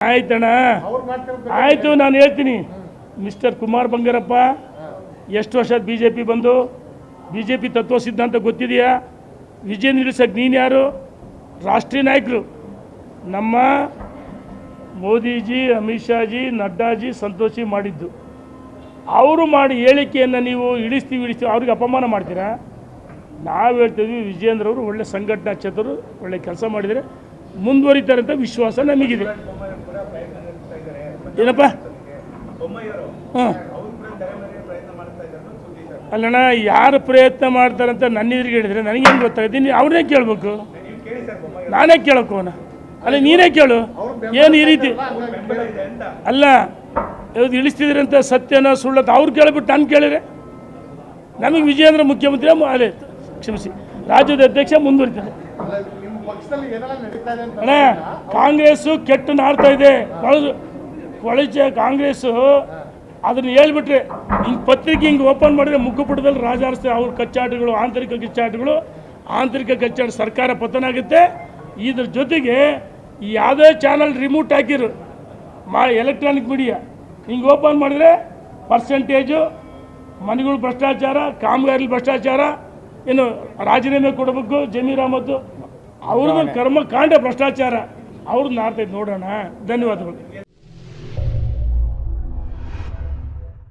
ಆಯ್ತಣ್ಣ, ಆಯಿತು. ನಾನು ಹೇಳ್ತೀನಿ, ಮಿಸ್ಟರ್ ಕುಮಾರ್ ಬಂಗಾರಪ್ಪ ಎಷ್ಟು ವರ್ಷ ಬಿ ಜೆ ಪಿ ಬಂದು ಬಿ ಜೆ ಪಿ ತತ್ವ ಸಿದ್ಧಾಂತ ಗೊತ್ತಿದೆಯಾ? ವಿಜಯ ನಿಲ್ಲಿಸಕ್ಕೆ ನೀನು ಯಾರು? ರಾಷ್ಟ್ರೀಯ ನಾಯಕರು ನಮ್ಮ ಮೋದಿಜಿ, ಅಮಿತ್ ಶಾಜಿ, ನಡ್ಡಾಜಿ, ಸಂತೋಷಿ ಮಾಡಿದ್ದು. ಅವರು ಮಾಡಿ ಹೇಳಿಕೆಯನ್ನು ನೀವು ಇಳಿಸ್ತೀವಿ ಅವ್ರಿಗೆ ಅಪಮಾನ ಮಾಡ್ತೀರಾ? ನಾವು ಹೇಳ್ತೀವಿ, ವಿಜೇಂದ್ರ ಅವರು ಒಳ್ಳೆ ಸಂಘಟನಾ ಚತುರು, ಒಳ್ಳೆ ಕೆಲಸ ಮಾಡಿದರೆ ಮುಂದುವರಿತಾರೆ ಅಂತ ವಿಶ್ವಾಸ ನಮಗಿದೆ. ಏನಪ್ಪ? ಹಾಂ, ಅಲ್ಲಣ್ಣ, ಯಾರು ಪ್ರಯತ್ನ ಮಾಡ್ತಾರಂತ ನನ್ನ ಎದುರಿಗೆ ಹೇಳಿದರೆ ನನಗೆ ಹೆಂಗೆ ಗೊತ್ತಾಗುತ್ತೆ? ಅವ್ರನ್ನೇ ಕೇಳಬೇಕು, ನಾನೇ ಕೇಳೋಕ್ಕೋ? ಅಲ್ಲ, ನೀನೇ ಕೇಳು. ಏನು ಈ ರೀತಿ ಅಲ್ಲ, ಯಾವ್ದು ಇಳಿಸ್ತಿದ್ರಂತ ಸತ್ಯನ ಸುಳ್ಳತ್ತ ಅವ್ರು ಕೇಳಿಬಿಟ್ಟು ನಾನು ಕೇಳಿದ್ರೆ ನಮಗೆ ವಿಜಯೇಂದ್ರ ಮುಖ್ಯಮಂತ್ರಿ ಅಲ್ಲೇ ಕ್ಷಮಿಸಿ ರಾಜ್ಯದ ಅಧ್ಯಕ್ಷ ಮುಂದುವರಿತಾರೆ. ಅಣ್ಣ, ಕಾಂಗ್ರೆಸ್ಸು ಕೆಟ್ಟು ನಾಡ್ತಾ ಇದೆ. ಕೊಳಚ ಕಾಂಗ್ರೆಸ್ಸು ಅದನ್ನು ಹೇಳ್ಬಿಟ್ರೆ ಹಿಂಗೆ ಪತ್ರಿಕೆ ಹಿಂಗೆ ಓಪನ್ ಮಾಡಿದ್ರೆ ಮುಖಪುಟದಲ್ಲಿ ರಾಜಾರಿಸ್ತಾರೆ. ಅವ್ರ ಕಚ್ಚಾಟಗಳು, ಆಂತರಿಕ ಕಚ್ಚಾಟ, ಸರ್ಕಾರ ಪತನ ಆಗುತ್ತೆ. ಇದ್ರ ಜೊತೆಗೆ ಯಾವುದೇ ಚಾನಲ್ ರಿಮೋಟ್ ಹಾಕಿರು ಎಲೆಕ್ಟ್ರಾನಿಕ್ ಮೀಡಿಯಾ ಹಿಂಗೆ ಓಪನ್ ಮಾಡಿದ್ರೆ ಪರ್ಸೆಂಟೇಜು, ಮನೆಗಳು ಭ್ರಷ್ಟಾಚಾರ, ಕಾಮಗಾರಿ ಭ್ರಷ್ಟಾಚಾರ, ಏನು ರಾಜೀನಾಮೆ ಕೊಡಬೇಕು ಜಮೀರ್ ಅಹಮದ್ ಅವ್ರದ್ದು ಕರ್ಮಕಾಂಡ ಭ್ರಷ್ಟಾಚಾರ ಅವ್ರದ್ದು ನಾಡ್ತೈತೆ. ನೋಡೋಣ. ಧನ್ಯವಾದಗಳು.